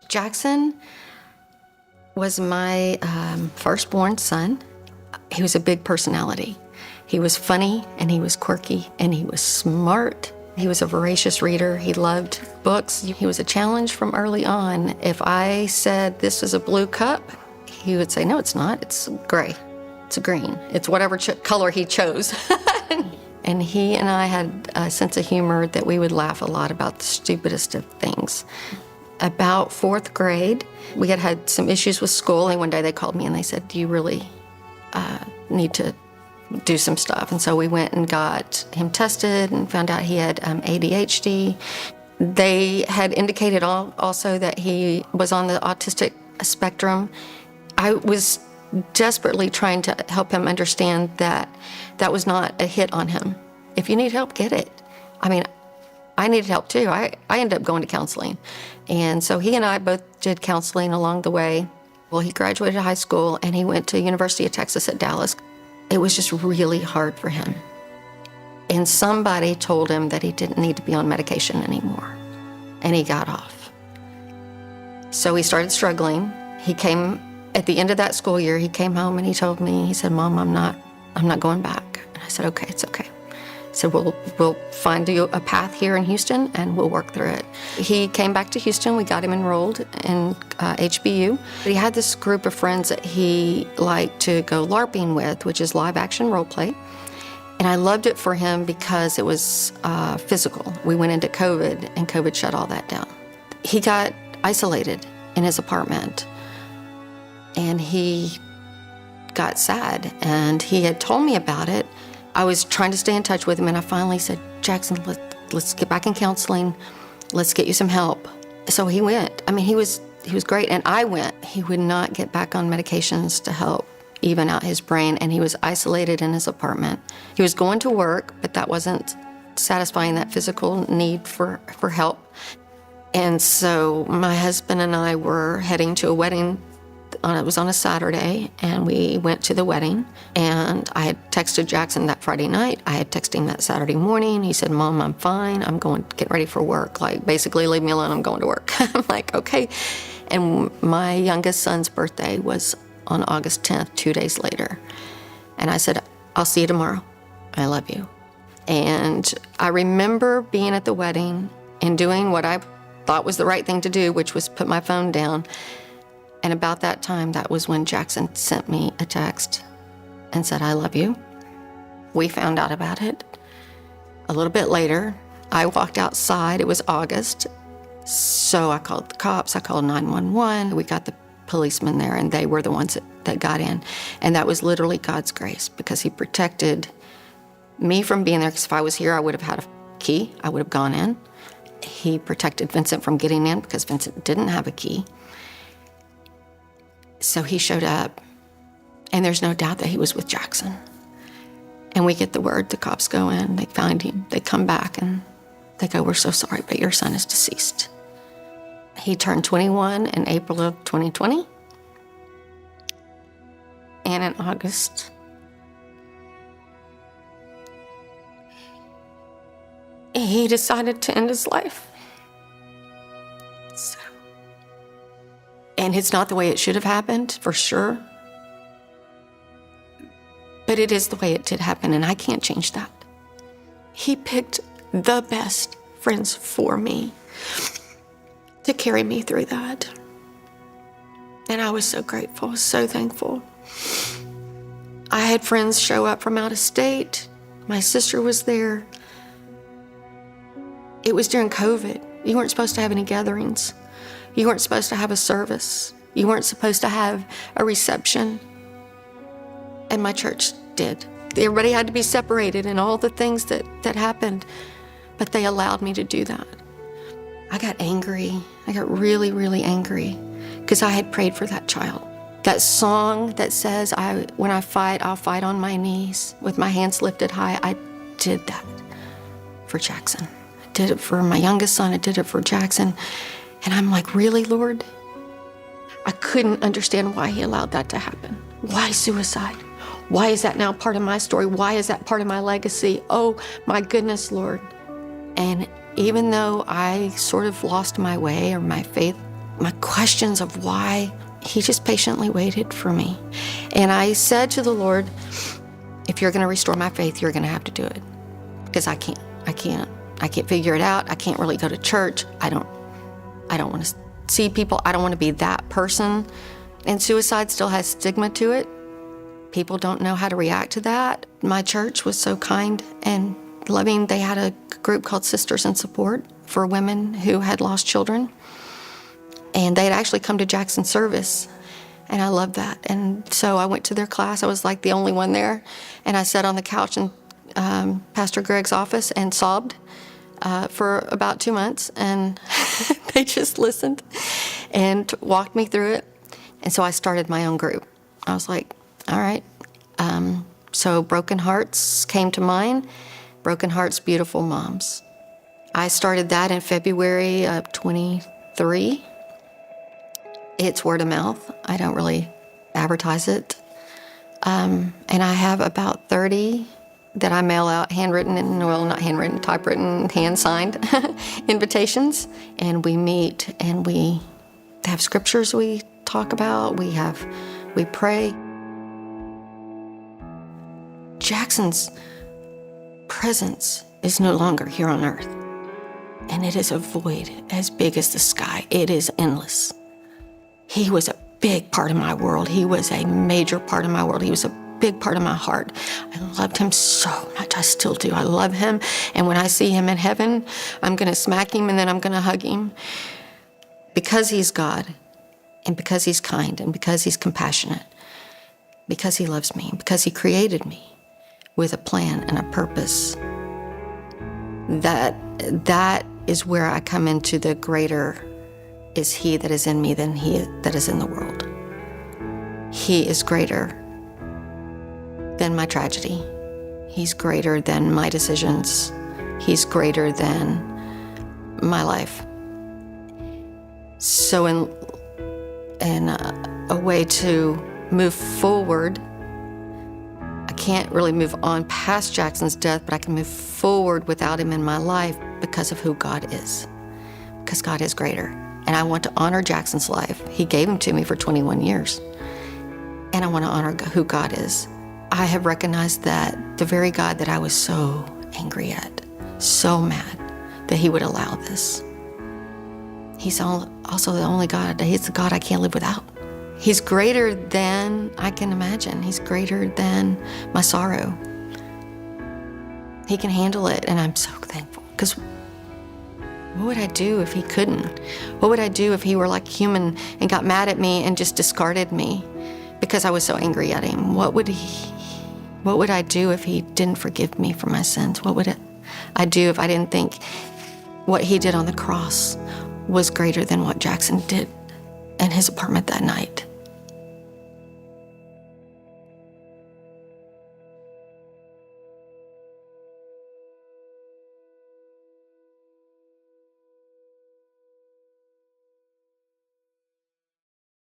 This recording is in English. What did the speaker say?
Jackson was my firstborn son. He was a big personality. He was funny, and he was quirky, and he was smart. He was a voracious reader. He loved books. He was a challenge from early on. If I said this is a blue cup, he would say, no, it's not. It's gray. It's a green. It's whatever color he chose. And he and I had a sense of humor that we would laugh a lot about the stupidest of things. About 4th grade, we had had some issues with school, and one day they called me and they said, do you really need to do some stuff? And so we went and got him tested and found out he had ADHD. They had indicated also that he was on the autistic spectrum. I was desperately trying to help him understand that that was not a hit on him. If you need help, get it. I mean, I needed help too. I ended up going to counseling. And so he and I both did counseling along the way. Well, he graduated high school and he went to University of Texas at Dallas. It was just really hard for him. And somebody told him that he didn't need to be on medication anymore. And he got off. So he started struggling. He came, at the end of that school year, he came home and he told me, he said, Mom, I'm not going back. And I said, okay, it's okay. He said, we'll find you a path here in Houston and we'll work through it. He came back to Houston. We got him enrolled in HBU. He had this group of friends that he liked to go LARPing with, which is live action role play. And I loved it for him because it was physical. We went into COVID and COVID shut all that down. He got isolated in his apartment and he got sad, and he had told me about it. I was trying to stay in touch with him, and I finally said, Jackson, let's get back in counseling. Let's get you some help. So he went. I mean, he was great, and I went. He would not get back on medications to help even out his brain, and he was isolated in his apartment. He was going to work, but that wasn't satisfying that physical need for help. And so my husband and I were heading to a wedding. It was on a Saturday, and we went to the wedding, and I had texted Jackson that Friday night. I had texted him that Saturday morning. He said, Mom, I'm fine. I'm going to get ready for work. Like, basically, leave me alone. I'm going to work. I'm like, okay. And my youngest son's birthday was on August 10th, 2 days later. And I said, I'll see you tomorrow. I love you. And I remember being at the wedding and doing what I thought was the right thing to do, which was put my phone down. And about that time, that was when Jackson sent me a text and said, I love you. We found out about it a little bit later. I walked outside. It was August. So I called the cops. I called 911. We got the policemen there, and they were the ones that got in. And that was literally God's grace, because he protected me from being there. Because if I was here, I would have had a key. I would have gone in. He protected Vincent from getting in because Vincent didn't have a key. So he showed up, and there's no doubt that he was with Jackson. And we get the word, the cops go in, they find him, they come back, and they go, we're so sorry, but your son is deceased. He turned 21 in April of 2020. And in August, he decided to end his life. So. And it's not the way it should have happened, for sure. But it is the way it did happen, and I can't change that. He picked the best friends for me to carry me through that. And I was so grateful, so thankful. I had friends show up from out of state. My sister was there. It was during COVID. You weren't supposed to have any gatherings. You weren't supposed to have a service. You weren't supposed to have a reception. And my church did. Everybody had to be separated and all the things that happened, but they allowed me to do that. I got angry. I got really, really angry because I had prayed for that child. That song that says, when I fight, I'll fight on my knees with my hands lifted high, I did that for Jackson. I did it for my youngest son. I did it for Jackson. And I'm like, really, Lord? I couldn't understand why he allowed that to happen. Why suicide? Why is that now part of my story? Why is that part of my legacy? Oh, my goodness, Lord. And even though I sort of lost my way or my faith my questions of why, he just patiently waited for me. And I said to the Lord, if you're going to restore my faith, you're going to have to do it, because I can't figure it out. I can't really go to church. I don't want to see people. I don't want to be that person. And suicide still has stigma to it. People don't know how to react to that. My church was so kind and loving. They had a group called Sisters in Support for women who had lost children. And they had actually come to Jackson's service. And I loved that. And so I went to their class. I was like the only one there. And I sat on the couch in Pastor Greg's office and sobbed for about 2 months. And they just listened and walked me through it. And so I started my own group. I was like, all right. So Broken Hearts came to mind. Broken Hearts, Beautiful Moms. I started that in February of 23. It's word of mouth. I don't really advertise it. And I have about 30 that I mail out handwritten, and well, not handwritten, typewritten, hand-signed invitations. And we meet and we have scriptures we talk about. We pray. Jackson's presence is no longer here on earth. And it is a void as big as the sky. It is endless. He was a big part of my world. He was a major part of my world. He was a big part of my heart. I loved him so much. I still do. I love him. And when I see him in heaven, I'm going to smack him and then I'm going to hug him. Because he's God, and because he's kind, and because he's compassionate, because he loves me, because he created me with a plan and a purpose. That is where I come into the greater is he that is in me than he that is in the world. He is greater than my tragedy. He's greater than my decisions. He's greater than my life. So in a way to move forward, I can't really move on past Jackson's death, but I can move forward without him in my life because of who God is. Because God is greater. And I want to honor Jackson's life. He gave him to me for 21 years. And I want to honor who God is. I have recognized that the very God that I was so angry at, so mad that he would allow this. He's also the only God. He's the God I can't live without. He's greater than I can imagine. He's greater than my sorrow. He can handle it, and I'm so thankful. Because what would I do if he couldn't? What would I do if he were like human and got mad at me and just discarded me because I was so angry at him? What would I do if he didn't forgive me for my sins? What would I do if I didn't think what he did on the cross was greater than what Jackson did in his apartment that night?